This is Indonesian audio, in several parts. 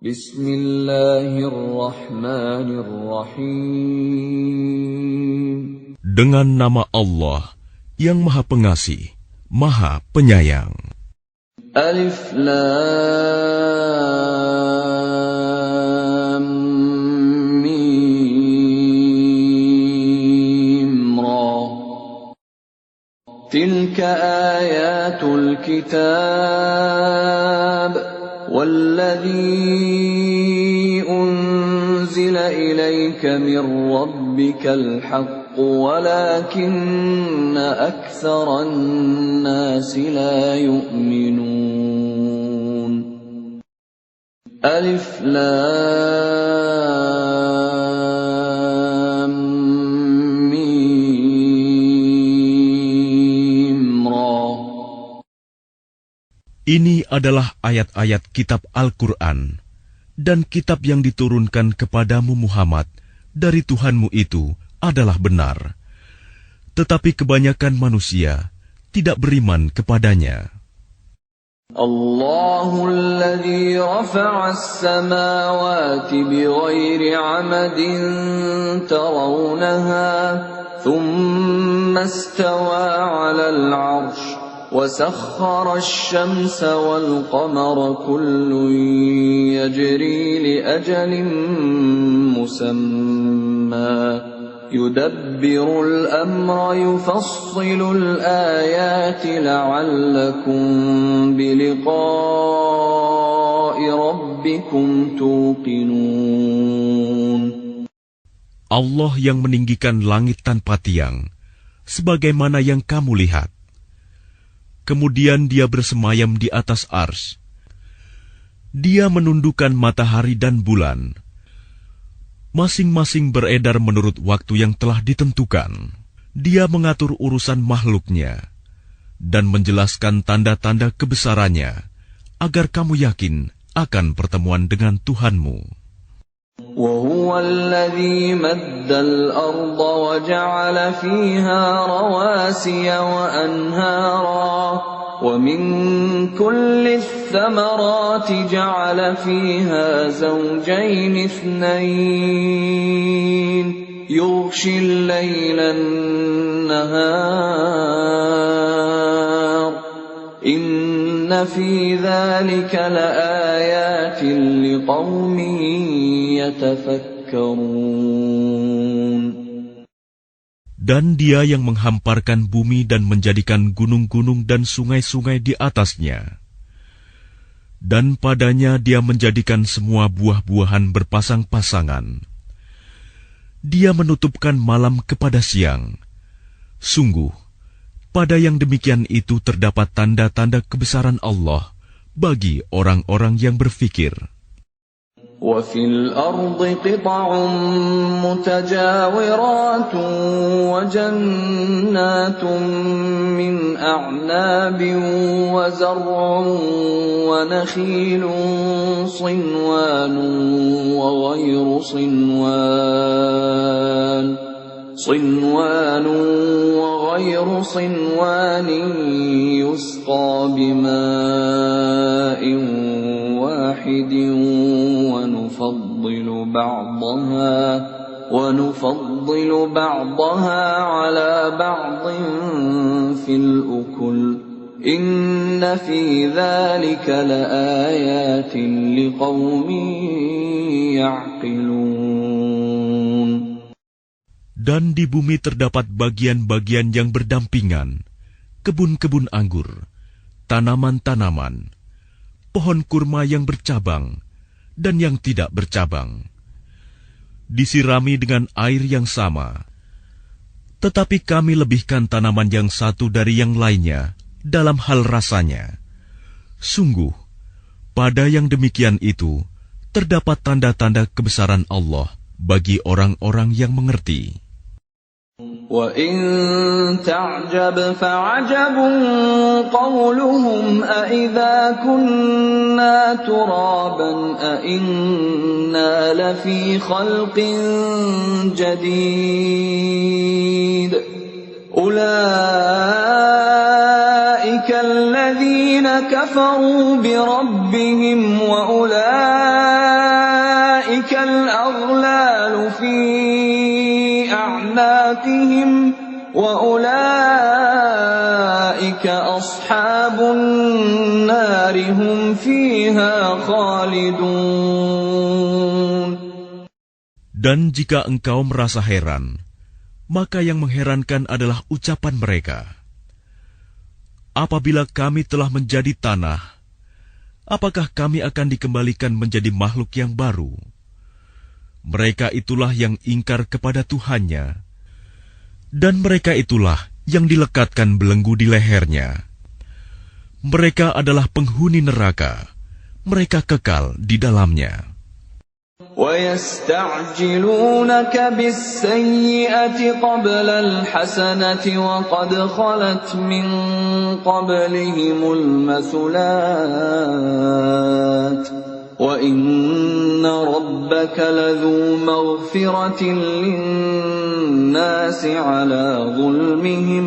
Bismillahirrahmanirrahim. Dengan nama Allah yang Maha Pengasih, Maha Penyayang. Alif Lam Mim Ra. Tilka ayatul kitab والذي أنزل إليك من ربك الحق ولكن أكثر الناس لا يؤمنون ألف لام ميم را. Ini adalah ayat-ayat kitab Al-Quran, dan kitab yang diturunkan kepadamu Muhammad dari Tuhanmu itu adalah benar. Tetapi kebanyakan manusia tidak beriman kepadanya. Allahul ladzi rafa'a as-samawati bighairi 'amadin tarawnaha, thumma istawa 'alal 'arsy. وسخر الشمس والقمر كل يجري لأجل مسمى يدبر الأمر يفصل الآيات لعلكم بلقاء ربكم توقنون. Allah yang meninggikan langit tanpa tiang, sebagaimana yang kamu lihat. Kemudian dia bersemayam di atas ars. Dia menundukkan matahari dan bulan. Masing-masing beredar menurut waktu yang telah ditentukan. Dia mengatur urusan makhluknya dan menjelaskan tanda-tanda kebesarannya agar kamu yakin akan pertemuan dengan Tuhanmu. وَهُوَ الَّذِي مَدَّ الْأَرْضَ وَجَعَلَ فِيهَا رَوَاسِيَ وَأَنْهَارًا وَمِنْ كُلِّ الثَّمَرَاتِ جَعَلَ فِيهَا زَوْجَيْنِ اثْنَيْنِ يُغْشِي اللَّيْلَ النَّهَارَ إِنَّ فِي ذَلِكَ لَآيَاتٍ لِقَوْمٍ يَتَفَكَّرُونَ. Dan dia yang menghamparkan bumi dan menjadikan gunung-gunung dan sungai-sungai di atasnya. Dan padanya dia menjadikan semua buah-buahan berpasang-pasangan. Dia menutupkan malam kepada siang. Sungguh, pada yang demikian itu terdapat tanda-tanda kebesaran Allah bagi orang-orang yang berfikir. وَفِي الْأَرْضِ قِطَعٌ مُتَجَاوِرَاتٌ وَجَنَّاتٌ مِّنْ أَعْنَابٍ وَزَرْعٌ وَنَخِيلٌ صِنْوَانٌ وَغَيْرُ صِنْوَانٍ يُسْقَى بِمَاءٍ واحد ونفضل بعضها على بعض في الأكل إن في ذلك لآيات لقوم يعقلون. Dan di bumi terdapat bagian-bagian yang berdampingan, kebun-kebun anggur, tanaman-tanaman, pohon kurma yang bercabang dan yang tidak bercabang, disirami dengan air yang sama. Tetapi kami lebihkan tanaman yang satu dari yang lainnya dalam hal rasanya. Sungguh, pada yang demikian itu terdapat tanda-tanda kebesaran Allah bagi orang-orang yang mengerti. وَإِن تَعْجَبْ فَعَجَبٌ قَوْلُهُمْ أَإِذَا كُنَّا تُرَابًا أَإِنَّا لَفِي خَلْقٍ جَدِيدٍ أُولَئِكَ الَّذِينَ كَفَرُوا بِرَبِّهِمْ وَأُولَئِكَ في أعناقهم وأولئك أصحاب النار هم فيها خالدون. Dan jika engkau merasa heran, maka yang mengherankan adalah ucapan mereka. Apabila kami telah menjadi tanah, apakah kami akan dikembalikan menjadi makhluk yang baru? Mereka itulah yang ingkar kepada Tuhannya, dan mereka itulah yang dilekatkan belenggu di lehernya. Mereka adalah penghuni neraka, mereka kekal di dalamnya. وَيَسْتَعْجِلُونَكَ بِالسَّيِّئَةِ قَبْلَ الْحَسَنَةِ وَقَدْ خَلَتْ مِنْ قَبْلِهِمُ الْمَثُلَاتُ وَإِنَّ رَبَّكَ لَذُو مَغْفِرَةٍ لِلنَّاسِ عَلَى ظُلْمِهِمْ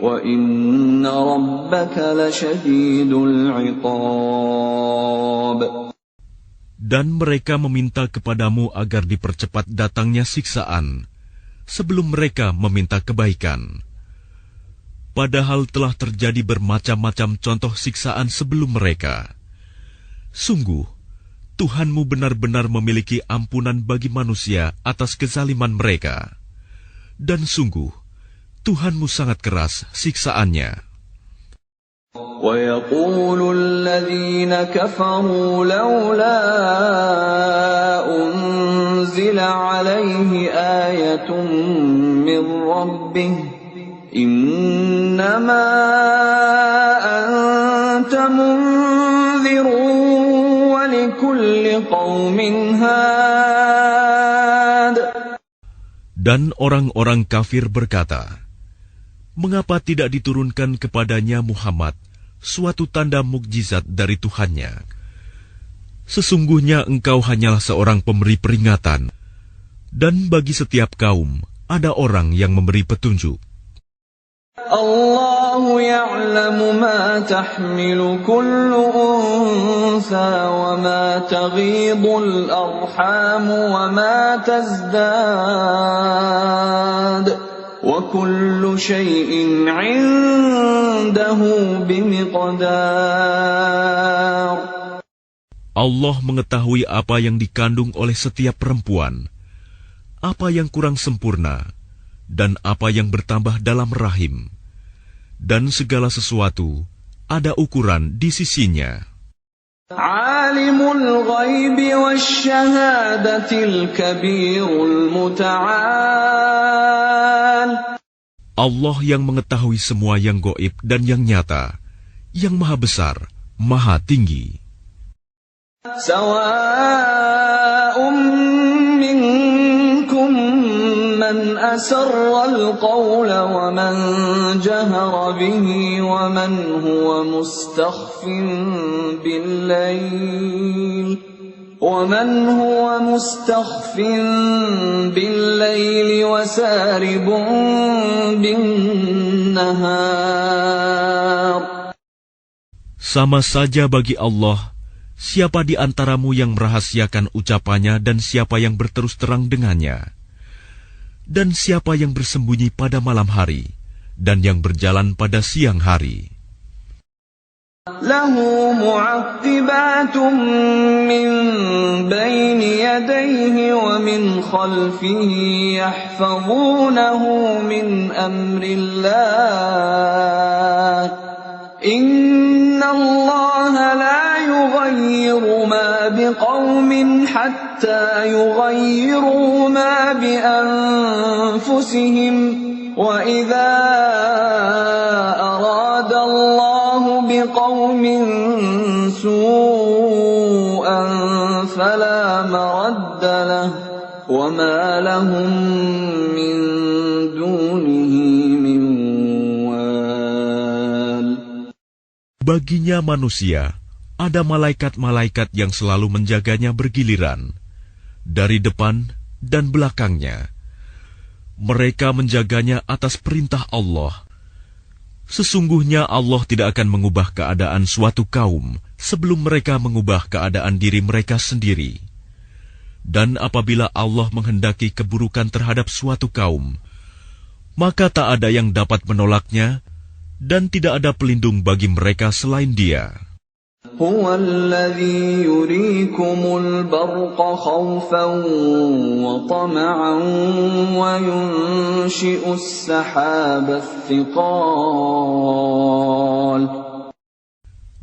وَإِنَّ رَبَّكَ لَشَدِيدُ الْعِقَابِ. Dan mereka meminta kepadamu agar dipercepat datangnya siksaan, sebelum mereka meminta kebaikan. Padahal telah terjadi bermacam-macam contoh siksaan sebelum mereka. Sungguh, Tuhanmu benar-benar memiliki ampunan bagi manusia atas kezaliman mereka. Dan sungguh, Tuhanmu sangat keras siksaannya. وَيَقُولُ الَّذِينَ كَفَرُوا لَوْلَا أُنْزِلَ عَلَيْهِ آيَةٌ مِّن رَّبِّهِ إِنَّمَا أَنْتَ مُنذِرٌ وَلِكُلِّ قَوْمٍ هَادٍ. Dan orang-orang kafir berkata, mengapa tidak diturunkan kepadanya Muhammad suatu tanda mukjizat dari Tuhannya? Sesungguhnya engkau hanyalah seorang pemberi peringatan, dan bagi setiap kaum ada orang yang memberi petunjuk. Allahu ya'lamu ma tahmilu kullu untha wa ma taghidul arham wa ma tazdad wa kullu shay'in 'indahu bimiqdar. Allah mengetahui apa yang dikandung oleh setiap perempuan, apa yang kurang sempurna, dan apa yang bertambah dalam rahim. Dan segala sesuatu ada ukuran di sisinya. Alimul ghaibi wasyahadatil kabirul muta'al. Allah yang mengetahui semua yang gaib dan yang nyata, yang maha besar, maha tinggi. Sawa'un minkum man asarra al-qawla wa man jahara bihi wa man huwa mustakhfin bil-layl wa saribun bin-nahar. Sama saja bagi Allah, siapa di antaramu yang merahasiakan ucapannya dan siapa yang berterus terang dengannya, dan siapa yang bersembunyi pada malam hari dan yang berjalan pada siang hari. Lahu mu'aqqibatun min bayni yadayhi wa min khalfihi yahfazunahu min amrillah. Inna Allah la yughayyiru ma biqawmin hatta yughayyiru ma bi anfusihim wa idza arada Allah biqawmin su'an fala maradda lahu wa ma lahum min dunihi min wal. Baginya manusia, ada malaikat-malaikat yang selalu menjaganya bergiliran, dari depan dan belakangnya. Mereka menjaganya atas perintah Allah. Sesungguhnya Allah tidak akan mengubah keadaan suatu kaum sebelum mereka mengubah keadaan diri mereka sendiri. Dan apabila Allah menghendaki keburukan terhadap suatu kaum, maka tak ada yang dapat menolaknya, dan tidak ada pelindung bagi mereka selain Dia. هو الذي يريكم البرق خوفا وطمعا وينشئ السحاب الثقال.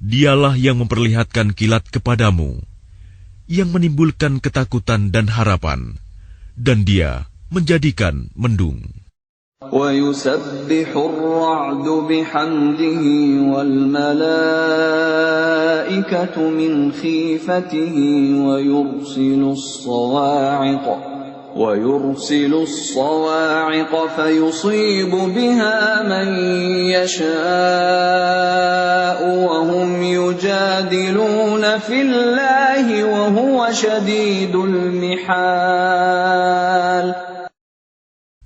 Dialah yang memperlihatkan kilat kepadamu, yang menimbulkan ketakutan dan harapan, dan Dia menjadikan mendung. وَيُسَبِّحُ الرَّعْدُ بِحَمْدِهِ وَالْمَلَائِكَةُ مِنْ خِيفَتِهِ وَيُرْسِلُ الصَّوَاعِقَ فَيُصِيبُ بِهَا مَن يَشَاءُ وَهُمْ يُجَادِلُونَ فِي اللَّهِ وَهُوَ شَدِيدُ الْمِحَالِ.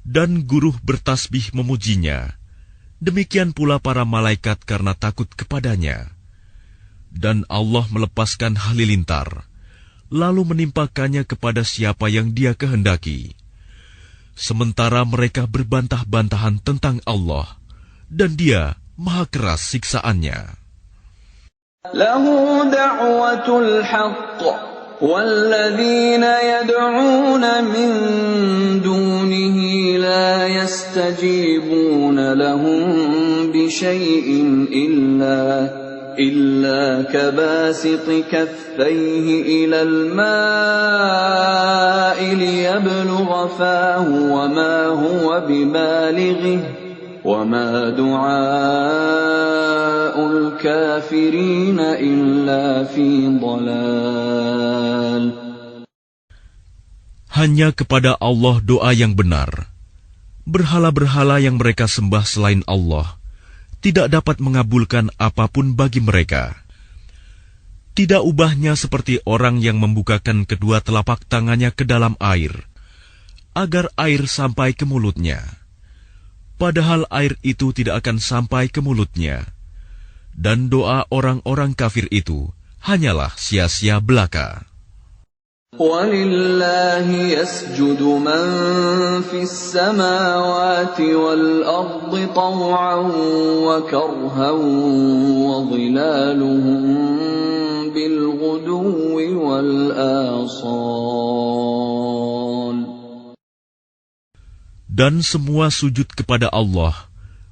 Dan guruh bertasbih memujinya, demikian pula para malaikat karena takut kepadanya. Dan Allah melepaskan halilintar, lalu menimpakannya kepada siapa yang Dia kehendaki. Sementara mereka berbantah-bantahan tentang Allah, dan Dia maha keras siksaannya. Lahu da'watul haqq والذين يدعون من دونه لا يستجيبون لهم بشيء إلا كباسط كفيه إلى الماء ليبلغ فاه وما هو ببالغه وما دعاء الكافرين إلا في ضلال. Hanya kepada Allah doa yang benar. Berhala-berhala yang mereka sembah selain Allah tidak dapat mengabulkan apapun bagi mereka. Tidak ubahnya seperti orang yang membukakan kedua telapak tangannya ke dalam air, agar air sampai ke mulutnya. Padahal air itu tidak akan sampai ke mulutnya. Dan doa orang-orang kafir itu hanyalah sia-sia belaka. وَلِلَّهِ يَسْجُدُ مَن فِي السَّمَاوَاتِ وَالْأَرْضِ طَوْعًا وَكَرْهًا وَظِلَالُهُم بِالْغُدُوِّ وَالْآصَالِ. Dan semua sujud kepada Allah,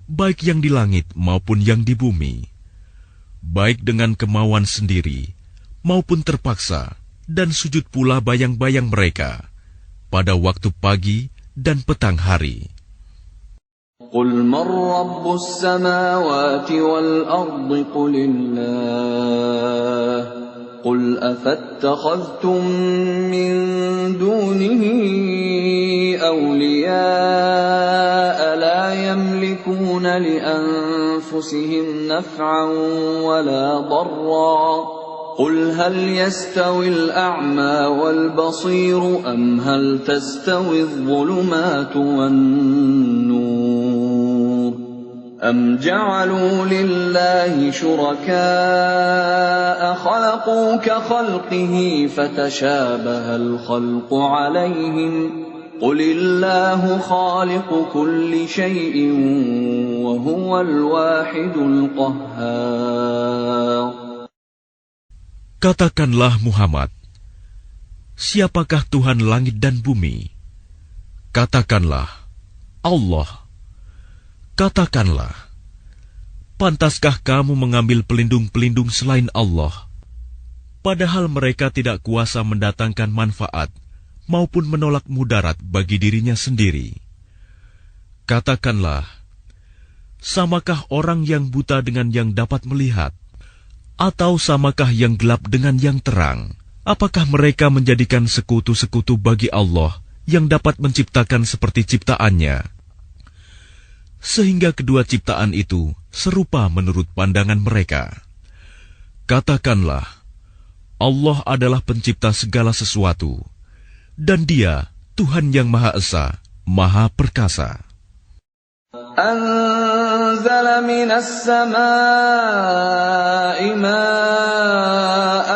baik yang di langit maupun yang di bumi, baik dengan kemauan sendiri maupun terpaksa, dan sujud pula bayang-bayang mereka pada waktu pagi dan petang hari. قُلْ مَنْ رَبُّ السَّمَاوَاتِ وَالْأَرْضِ قُلِ اللَّهُ قُلْ أَفَاتَّخَذْتُم مِّن دُونِهِ أَوْلِيَاءَ لَا يَمْلِكُونَ لِأَنفُسِهِمْ نَفْعًا وَلَا ضَرًّا قُلْ هَلْ يَسْتَوِي الْأَعْمَى وَالْبَصِيرُ أَمْ هَلْ تَسْتَوِي الظُّلُمَاتُ وَالنُّورُ أَمْ جَعَلُوا لِلَّهِ شُرَكَاءَ خَلَقُوا كَخَلْقِهِ فَتَشَابَهَ الْخَلْقُ عَلَيْهِمْ قُلِ اللَّهُ خَالِقُ كُلِّ شَيْءٍ وَهُوَ الْوَاحِدُ الْقَهَّارُ. Katakanlah Muhammad, siapakah Tuhan langit dan bumi? Katakanlah, Allah. Katakanlah, pantaskah kamu mengambil pelindung-pelindung selain Allah, padahal mereka tidak kuasa mendatangkan manfaat maupun menolak mudarat bagi dirinya sendiri? Katakanlah, samakah orang yang buta dengan yang dapat melihat? Atau samakah yang gelap dengan yang terang? Apakah mereka menjadikan sekutu-sekutu bagi Allah yang dapat menciptakan seperti ciptaannya? Sehingga kedua ciptaan itu serupa menurut pandangan mereka. Katakanlah, Allah adalah pencipta segala sesuatu, dan Dia Tuhan yang Maha Esa, Maha Perkasa. أنزل من السماء ماء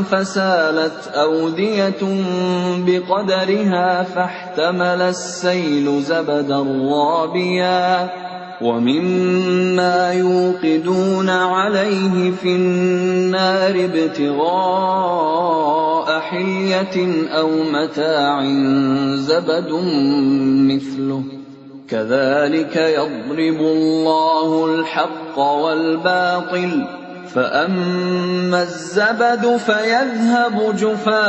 فسالت أودية بقدرها فاحتمل السيل زبدا رابيا ومما يوقدون عليه في النار ابتغاء حلية أو متاع زبد مثله كذلك يضرب الله الحق والباطل فأما الزبد فيذهب جفاء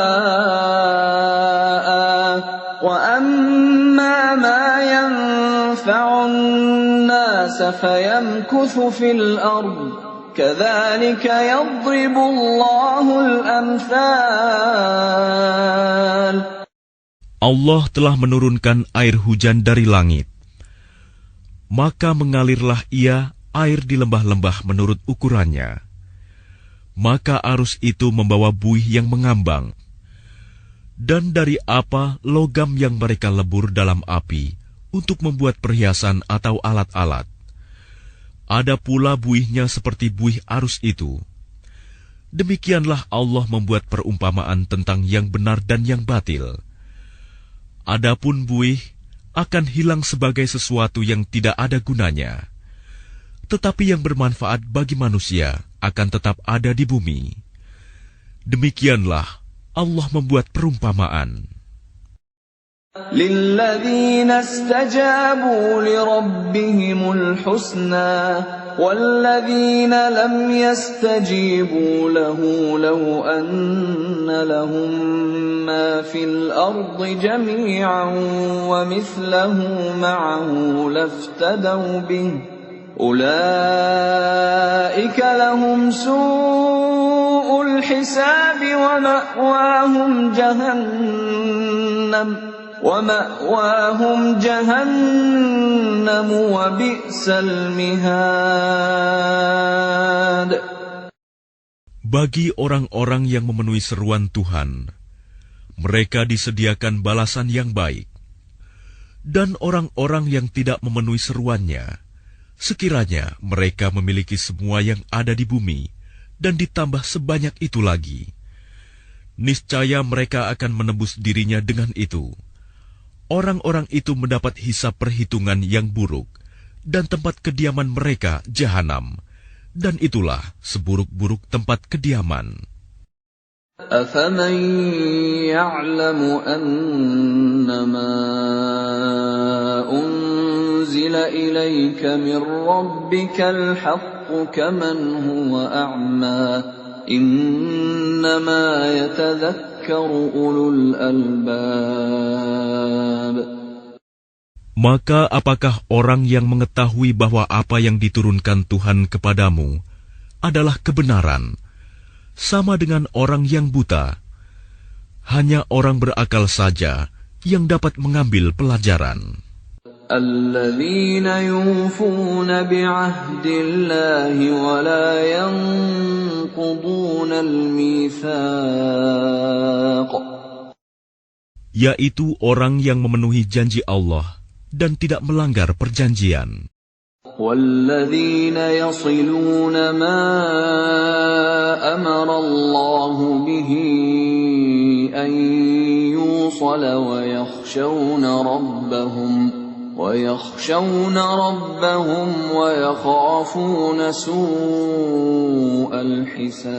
وأما ما ينفع الناس فيمكث في الأرض كذلك يضرب الله الأمثال. Allah telah menurunkan air hujan dari langit. Maka mengalirlah ia air di lembah-lembah menurut ukurannya. Maka arus itu membawa buih yang mengambang. Dan dari apa logam yang mereka lebur dalam api untuk membuat perhiasan atau alat-alat. Ada pula buihnya seperti buih arus itu. Demikianlah Allah membuat perumpamaan tentang yang benar dan yang batil. Adapun buih akan hilang sebagai sesuatu yang tidak ada gunanya. Tetapi yang bermanfaat bagi manusia akan tetap ada di bumi. Demikianlah Allah membuat perumpamaan. لِلَّذِينَ اسْتَجَابُوا لِرَبِّهِمُ الْحُسْنَى وَالَّذِينَ لَمْ يَسْتَجِيبُوا لَهُ لَوْ أَنَّ لَهُم مَّا فِي الْأَرْضِ جَمِيعًا وَمِثْلَهُ مَعَهُ لَافْتَدَوْا بِهِ أُولَئِكَ لَهُمْ سُوءُ الْحِسَابِ وَمَأْوَاهُمْ جَهَنَّمُ وَبِئْسَ الْمِهَادُ. Bagi orang-orang yang memenuhi seruan Tuhan, mereka disediakan balasan yang baik. Dan orang-orang yang tidak memenuhi seruannya, sekiranya mereka memiliki semua yang ada di bumi dan ditambah sebanyak itu lagi, niscaya mereka akan menembus dirinya dengan itu. Orang-orang itu mendapat hisab perhitungan yang buruk, dan tempat kediaman mereka jahanam, dan itulah seburuk-buruk tempat kediaman. أَفَمَن يَعْلَمُ أَنَّمَا أُنزِلَ إِلَيْكَ مِن رَّبِّكَ الْحَقُّ كَمَنْ هُوَ أَعْمَىٰ إِنَّمَا يَتَذَكَّرُ أُولُو الْأَلْبَابِ. Maka apakah orang yang mengetahui bahwa apa yang diturunkan Tuhan kepadamu adalah kebenaran, sama dengan orang yang buta? Hanya orang berakal saja yang dapat mengambil pelajaran. الَّذِينَ يُوفُونَ بِعَهْدِ اللَّهِ وَلَا يَنقُضُونَ الْمِيثَاقَ. Yaitu orang yang memenuhi janji Allah dan tidak melanggar perjanjian. وَالَّذِينَ يَصِلُونَ مَا أَمَرَ اللَّهُ بِهِ أَن يُوصَلَ وَيَخْشَوْنَ رَبَّهُمْ وَيَخَافُونَ سُوءَ الْحِسَابِ.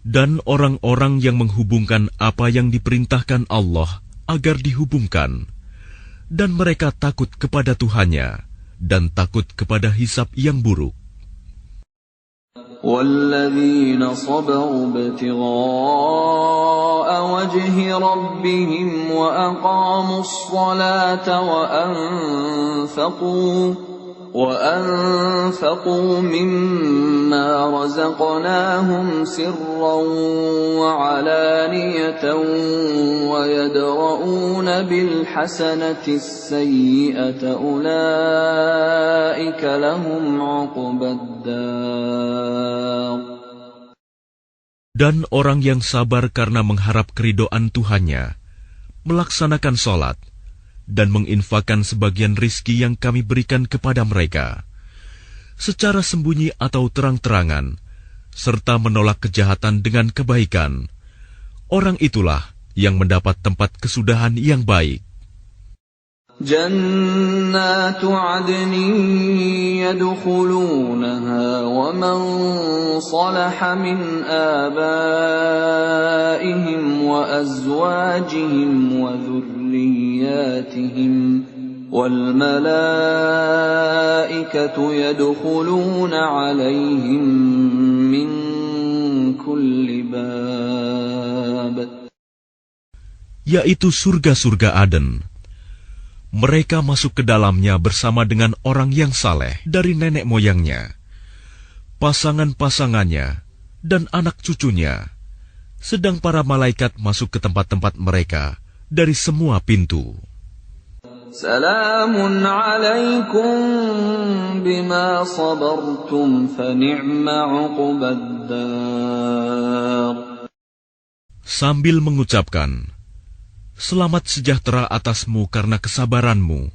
Dan orang-orang yang menghubungkan apa yang diperintahkan Allah agar dihubungkan, dan mereka takut kepada Tuhannya dan takut kepada hisab yang buruk. وَالَّذِينَ صَبَرُوا ابْتِغَاءَ وَجْهِ رَبِّهِمْ وَأَقَامُوا الصَّلَاةَ وَأَنفَقُوا مِمَّا رَزَقْنَاهُمْ سِرًّا وَعَلَانِيَةً وَيَدْرَءُونَ بِالْحَسَنَةِ السَّيِّئَةَ أُولَئِكَ لَهُمْ عُقْبَى الدَّارِ. Dan orang yang sabar karena mengharap keridhaan Tuhannya, melaksanakan sholat, dan menginfakkan sebagian rizki yang kami berikan kepada mereka, secara sembunyi atau terang-terangan, serta menolak kejahatan dengan kebaikan, orang itulah yang mendapat tempat kesudahan yang baik. جنات عدن يدخلونها ومن صلح من آبائهم وأزواجهم وذرياتهم والملائكة يدخلون عليهم من كل باب. Yaitu surga-surga Aden. Mereka masuk ke dalamnya bersama dengan orang yang saleh dari nenek moyangnya, pasangan-pasangannya, dan anak cucunya. Sedang para malaikat masuk ke tempat-tempat mereka dari semua pintu. Salamun alaikum bima sabartum fa ni'ma uqbaddar. Sambil mengucapkan, selamat sejahtera atasmu karena kesabaranmu,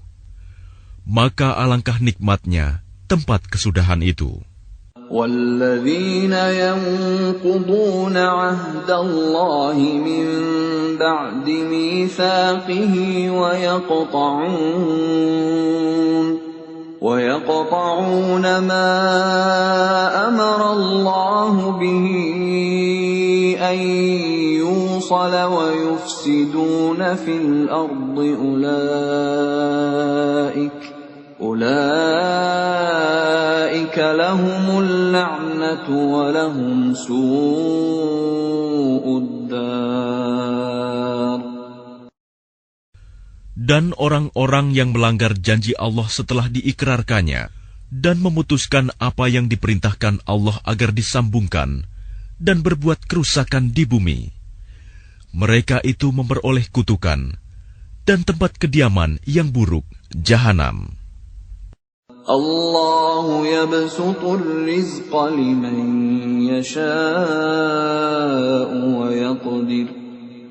maka alangkah nikmatnya tempat kesudahan itu. وَالَّذِينَ يَنقُضُونَ عَهْدَ اللَّهِ مِن بَعْدِ مِيثَاقِهِ وَيَقْطَعُونَ مَا أَمَرَ اللَّهُ بِهِ أَن يُوصَلَ وَيُفْسِدُونَ فِي الْأَرْضِ أُولَئِكَ لَهُمُ اللَّعْنَةُ وَلَهُمْ سُوءُ الدَّارِ. Dan orang-orang yang melanggar janji Allah setelah diikrarkannya dan memutuskan apa yang diperintahkan Allah agar disambungkan dan berbuat kerusakan di bumi, mereka itu memperoleh kutukan dan tempat kediaman yang buruk, Jahanam. Allahu yabsutur rizqa liman yasha'u wa yaqdir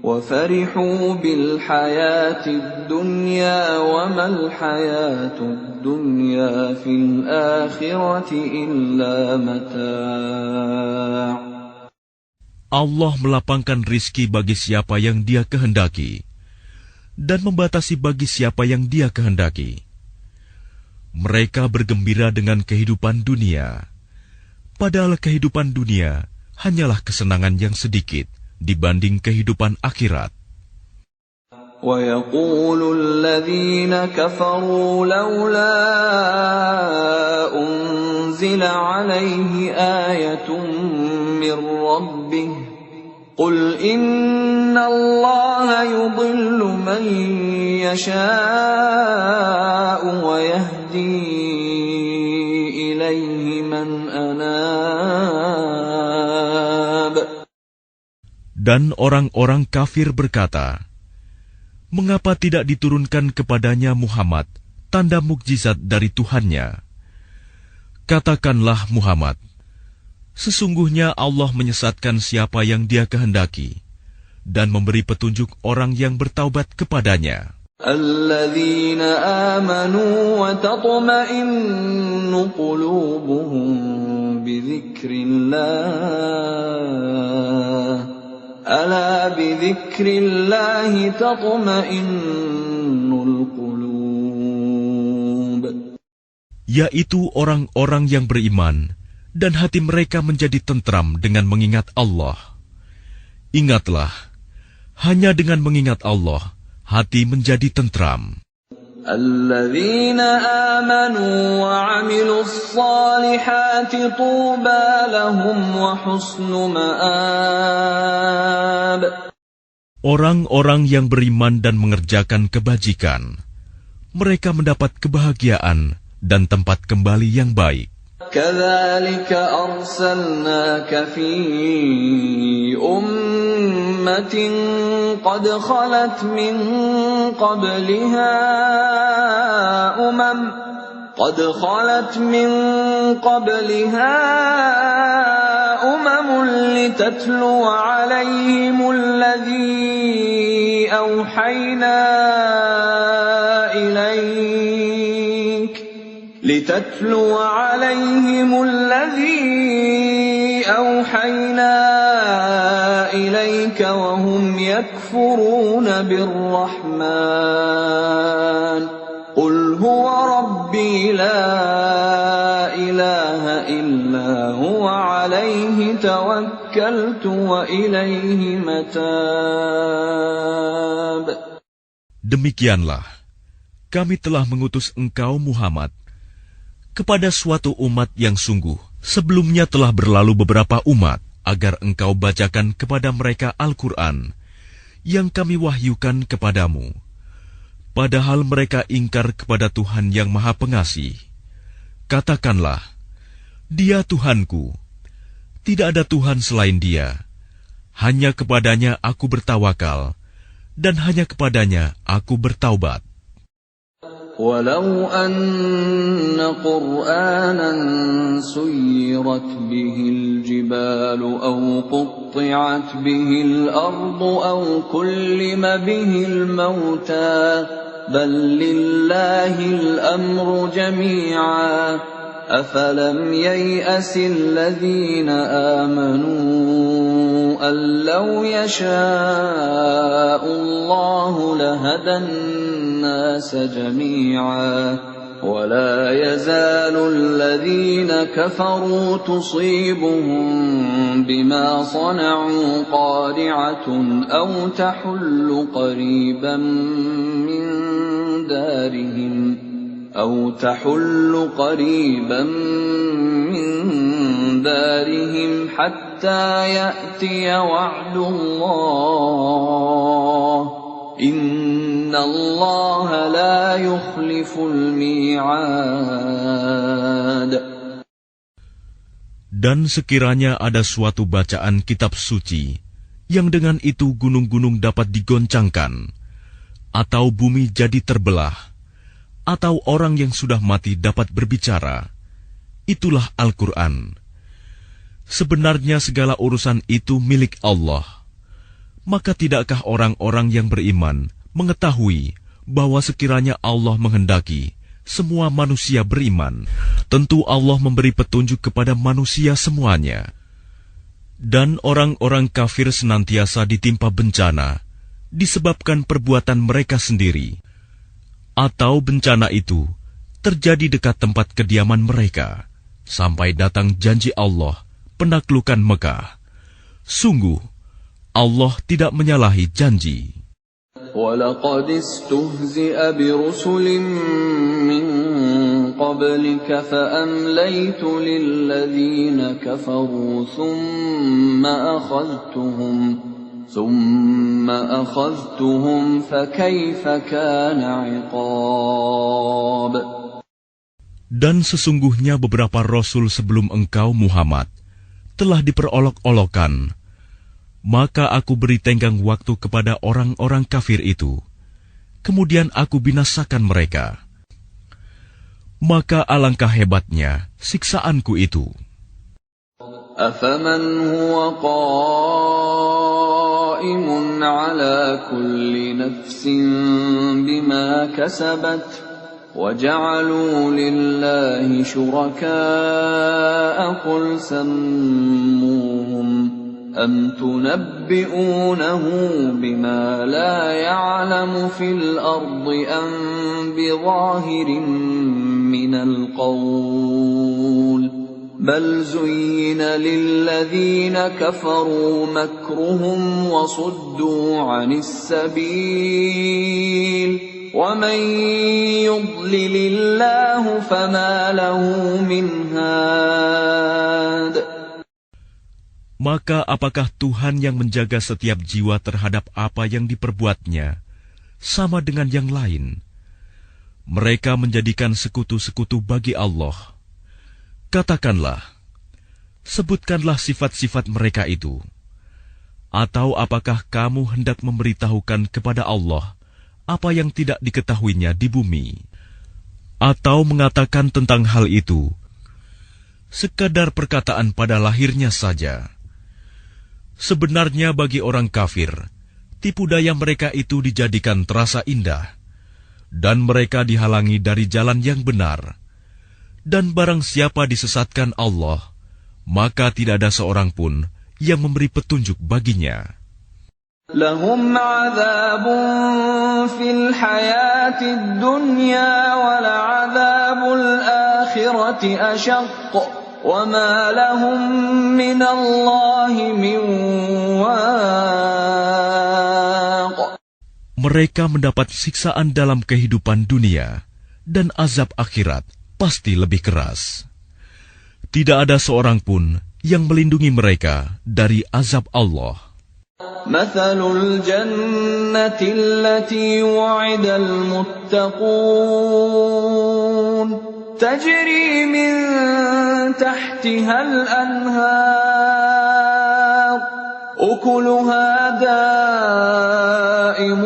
wa farihu bil hayatid dunya wa mal hayatud dunya fil akhirati illa mata'. Allah melapangkan rizki bagi siapa yang Dia kehendaki dan membatasi bagi siapa yang Dia kehendaki. Mereka bergembira dengan kehidupan dunia, padahal kehidupan dunia hanyalah kesenangan yang sedikit dibanding kehidupan akhirat. وَيَقُولُ الَّذِينَ كَفَرُوا لَوْلَا أُنزِلَ عَلَيْهِ آيَةٌ مِّن رَّبِّهِ قُلْ إِنَّ اللَّهَ يُضِلُّ مَن يَشَاءُ وَيَهْدِي إِلَيْهِ مَنْ أَنَابَ. Dan orang-orang kafir berkata, mengapa tidak diturunkan kepadanya Muhammad tanda mukjizat dari Tuhannya? Katakanlah Muhammad, sesungguhnya Allah menyesatkan siapa yang Dia kehendaki dan memberi petunjuk orang yang bertaubat kepadanya. الَّذِينَ آمَنُوا وَتَطْمَئِنُّ قُلُوبُهُم بِذِكْرِ اللَّهِ أَلَا بِذِكْرِ اللَّهِ تَطْمَئِنُّ الْقُلُوبُ. Yaitu orang-orang yang beriman dan hati mereka menjadi tentram dengan mengingat Allah. Ingatlah, hanya dengan mengingat Allah, hati menjadi tentram. الَّذِينَ آمَنُوا وَعَمِلُوا الصَّالِحَاتِ طُوبَى لَهُمْ وَحُسْنُ مَآبٍ. Orang-orang yang beriman dan mengerjakan kebajikan, mereka mendapat kebahagiaan dan tempat kembali yang baik. كَذَلِكَ أَرْسَلْنَاكَ فِي أُمَّةٍ قَدْ خَلَتْ مِنْ قَبْلِهَا أُمَمٌ لِتَتْلُوَ عَلَيْهِمُ الَّذِي أوحينا إليك وهم يكفرون بالرحمن قل هو ربي لا إله إلا هو عليه توكلت وإليه متاب. Demikianlah, kami telah mengutus engkau Muhammad kepada suatu umat yang sungguh sebelumnya telah berlalu beberapa umat, agar engkau bacakan kepada mereka Al-Quran yang kami wahyukan kepadamu. Padahal mereka ingkar kepada Tuhan yang Maha Pengasih. Katakanlah, Dia Tuhanku, tidak ada Tuhan selain Dia. Hanya kepadanya aku bertawakal, dan hanya kepadanya aku bertaubat. ولو أن قرآنا سيرت به الجبال أو قطعت به الأرض أو كلم به الموتى بل لله الأمر جميعا أفلم ييأس الذين آمنوا أن لو يشاء الله لهدى الناس جميعا ولا يزال الذين كفروا تصيبهم بما صنعوا قارعة أو تحل قريبا من دارهم حتى يأتي وعد الله إن الله لا يخلف الميعاد. Dan sekiranya ada suatu bacaan kitab suci yang dengan itu gunung-gunung dapat digoncangkan, atau bumi jadi terbelah, atau orang yang sudah mati dapat berbicara, itulah Al-Quran. Sebenarnya segala urusan itu milik Allah. Maka tidakkah orang-orang yang beriman mengetahui bahwa sekiranya Allah menghendaki semua manusia beriman, tentu Allah memberi petunjuk kepada manusia semuanya. Dan orang-orang kafir senantiasa ditimpa bencana disebabkan perbuatan mereka sendiri, atau bencana itu terjadi dekat tempat kediaman mereka, sampai datang janji Allah penaklukan Mekah. Sungguh, Allah tidak menyalahi janji. وَلَقَدِ اسْتُهْزِئَ بِرُسُلٍ مِّن قَبْلِكَ فَأَمْلَيْتُ لِلَّذِينَ كَفَرُوا ثُمَّ أَخَذْتُهُمْ فَكَيْفَ كَانَ عِقَابِ. Dan sesungguhnya beberapa rasul sebelum engkau Muhammad telah diperolok-olokkan, maka aku beri tenggang waktu kepada orang-orang kafir itu, kemudian aku binasakan mereka. Maka alangkah hebatnya siksaanku itu. أَفَمَنْ هُوَ قَائِمٌ عَلَى كُلِّ نَفْسٍ بِمَا كَسَبَتْ وَجَعَلُوا لِلَّهِ شُرَكَاءَ قُلْ سَمُّوهُمْ أَمْ تُنَبِّئُونَهُ بِمَا لَا يَعْلَمُ فِي الْأَرْضِ أَمْ بِظَاهِرٍ مِّنَ الْقَوْلِ بَلْ زُيِّنَ لِلَّذِينَ كَفَرُوا مَكْرُهُمْ وَصُدُّوا عَنِ السَّبِيلِ وَمَن يُضْلِلِ اللَّهُ فَمَا لَهُ مِنْ هَادٍ. Maka apakah Tuhan yang menjaga setiap jiwa terhadap apa yang diperbuatnya sama dengan yang lain? Mereka menjadikan sekutu-sekutu bagi Allah. Katakanlah, sebutkanlah sifat-sifat mereka itu. Atau apakah kamu hendak memberitahukan kepada Allah apa yang tidak diketahuinya di bumi? Atau mengatakan tentang hal itu sekadar perkataan pada lahirnya saja? Sebenarnya bagi orang kafir, tipu daya mereka itu dijadikan terasa indah, dan mereka dihalangi dari jalan yang benar. Dan barang siapa disesatkan Allah, maka tidak ada seorang pun yang memberi petunjuk baginya. لهم عذاب في الحياة الدنيا ولعذاب الآخرة أشق وما لهم من الله من واق. Mereka mendapat siksaan dalam kehidupan dunia, dan azab akhirat pasti lebih keras. Tidak ada seorang pun yang melindungi mereka dari azab Allah. مثل الجنة التي وعد المتقون تجري من تحتها الأنهار أكلها دائم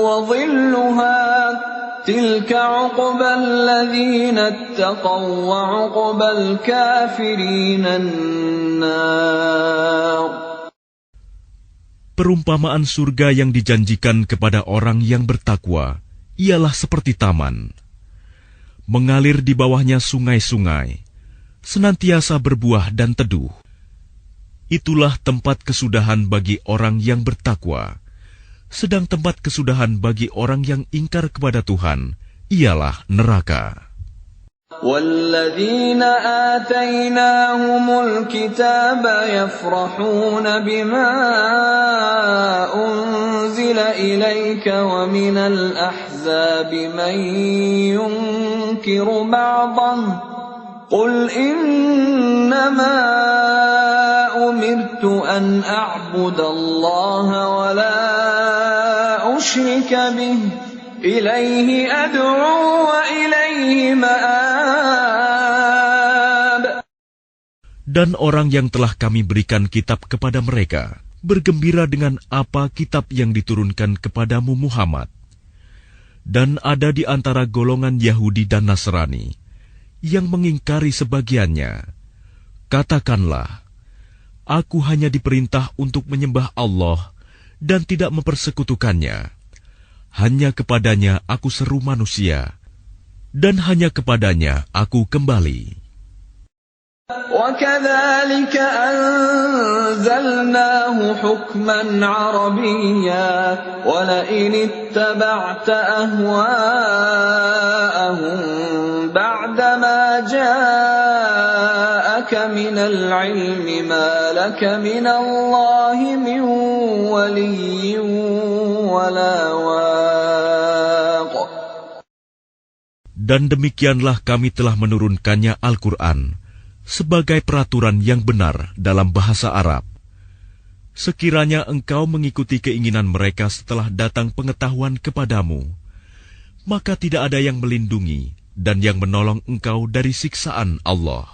وظلها تلك عقبى الذين اتقوا وعقبى الكافرين النار. Perumpamaan surga yang dijanjikan kepada orang yang bertakwa ialah seperti taman. Mengalir di bawahnya sungai-sungai, senantiasa berbuah dan teduh. Itulah tempat kesudahan bagi orang yang bertakwa. Sedang tempat kesudahan bagi orang yang ingkar kepada Tuhan ialah neraka. والذين آتيناهم الكتاب يفرحون بما أنزل إليك ومن الأحزاب من ينكر بعضه قل إنما أمرت أن أعبد الله ولا أشرك به إليه أدعو وإليه مآب. Dan orang yang telah kami berikan kitab kepada mereka bergembira dengan apa kitab yang diturunkan kepadamu Muhammad. Dan ada di antara golongan Yahudi dan Nasrani yang mengingkari sebagiannya. Katakanlah, aku hanya diperintah untuk menyembah Allah dan tidak mempersekutukannya. Hanya kepadanya aku seru manusia, dan hanya kepadanya aku kembali. وَكَذَلِكَ أَنزَلْنَاهُ حُكْمًا عَرَبِيًّا وَلَئِنِ اتَّبَعْتَ أَهْوَاءَهُمْ بَعْدَمَا جَاءَكَ مِنَ الْعِلْمِ مَا لَكَ مِنَ اللَّهِ مِنْ وَلِيٍّ وَلَا وَاقٍ. Dan demikianlah kami telah menurunkannya Al-Quran sebagai peraturan yang benar dalam bahasa Arab. Sekiranya engkau mengikuti keinginan mereka setelah datang pengetahuan kepadamu, maka tidak ada yang melindungi dan yang menolong engkau dari siksaan Allah.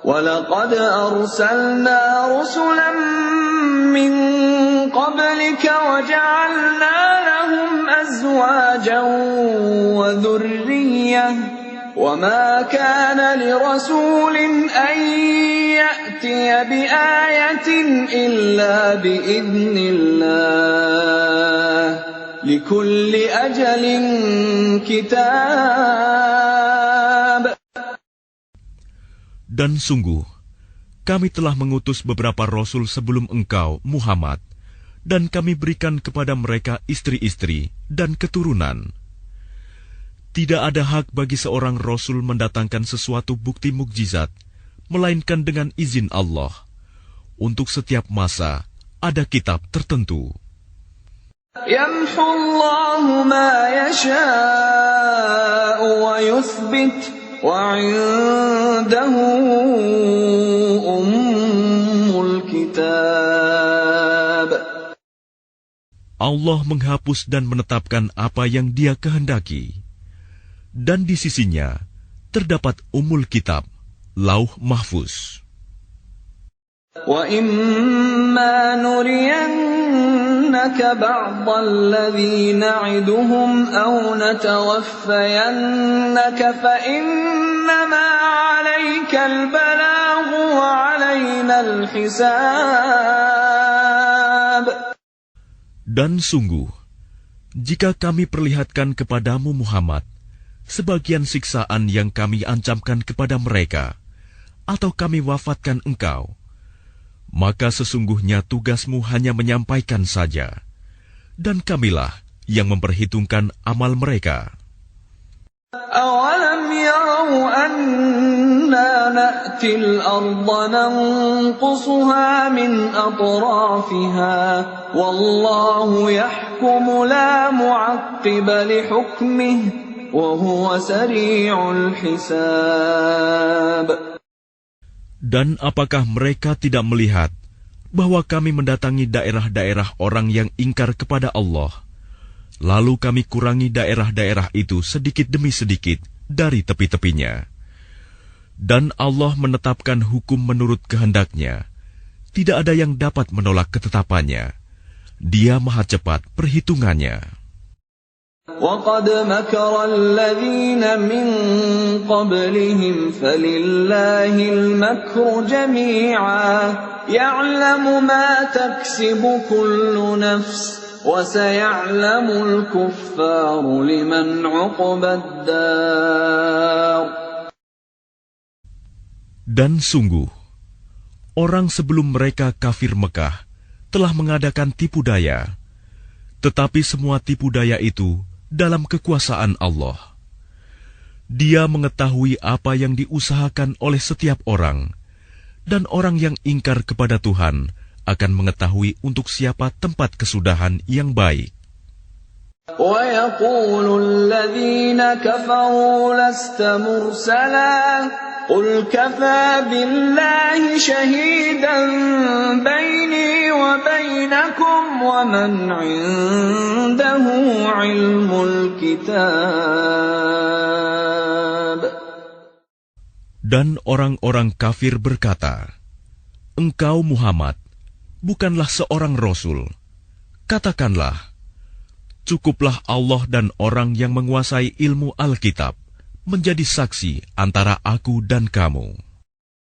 وَلَقَدْ أَرْسَلْنَا رُسُلًا مِّن قَبْلِكَ وَجَعَلْنَا لَهُمْ أَزْوَاجًا وَذُرِّيَّةً وَمَا كَانَ لِرَسُولٍ أَن يَأْتِيَ بِآيَةٍ إِلَّا بِإِذْنِ اللَّهِ لِكُلِّ أَجَلٍ كِتَابٌ. Dan sungguh, kami telah mengutus beberapa rasul sebelum engkau, Muhammad, dan kami berikan kepada mereka istri-istri dan keturunan. Tidak ada hak bagi seorang rasul mendatangkan sesuatu bukti mukjizat, melainkan dengan izin Allah. Untuk setiap masa, ada kitab tertentu. يَمْحُو اللَّهُ مَا يَشَاءُ وَيُثْبِتُ وَعِندَهُ أُمُّ الْكِتَابِ. Allah menghapus dan menetapkan apa yang Dia kehendaki. Dan di sisinya terdapat Ummul Kitab, Lauh Mahfuz. وَإِمَّا نُرِيَنَّكَ بَعْضَ الَّذِي نَعِدُهُمْ أَوْ نَتَوَفَّيَنَّكَ فَإِنَّمَا عَلَيْكَ الْبَلَاغُ وَعَلَيْنَا الْحِسَابُ. Dan sungguh, jika kami perlihatkan kepadamu Muhammad sebagian siksaan yang kami ancamkan kepada mereka, atau kami wafatkan engkau, maka sesungguhnya tugasmu hanya menyampaikan saja, dan kamilah yang memperhitungkan amal mereka. أَوَلَمْ يَرَوْا أَنَّا نَأْتِي الْأَرْضَ نَنقُصُهَا مِنْ أَطْرَافِهَا وَاللَّهُ يَحْكُمُ لَا مُعَقِّبَ لِحُكْمِهِ وَهُوَ سَرِيعُ الْحِسَابِ. Dan apakah mereka tidak melihat bahwa kami mendatangi daerah-daerah orang yang ingkar kepada Allah, lalu kami kurangi daerah-daerah itu sedikit demi sedikit dari tepi-tepinya. Dan Allah menetapkan hukum menurut kehendaknya. Tidak ada yang dapat menolak ketetapannya. Dia maha cepat perhitungannya. وَقَدْ مَكَرَ الَّذِينَ مِنْ قَبْلِهِمْ فَلِلَّهِ الْمَكْرُ جَمِيعًا يَعْلَمُ مَا تَكْسِبُ كُلُّ نَفْسٍ وَسَيَعْلَمُ الْكُفَّارُ لِمَنْ عُقْبَى الدَّارِ. Dan sungguh, orang sebelum mereka kafir Mekah telah mengadakan tipu daya, tetapi semua tipu daya itu dalam kekuasaan Allah. Dia mengetahui apa yang diusahakan oleh setiap orang, dan orang yang ingkar kepada Tuhan akan mengetahui untuk siapa tempat kesudahan yang baik. وَيَقُولُ الَّذِينَ كَفَرُوا لَسْتَ مُرْسَلًا قُلْ كَفَى بِاللَّهِ شَهِيدًا بَيْنِي وَبَيْنَكُمْ وَمَنْ عِندَهُ عِلْمُ الْكِتَابِ. Dan orang-orang kafir berkata, "Engkau Muhammad bukanlah seorang rasul." Katakanlah, cukuplah Allah dan orang yang menguasai ilmu Alkitab menjadi saksi antara aku dan kamu.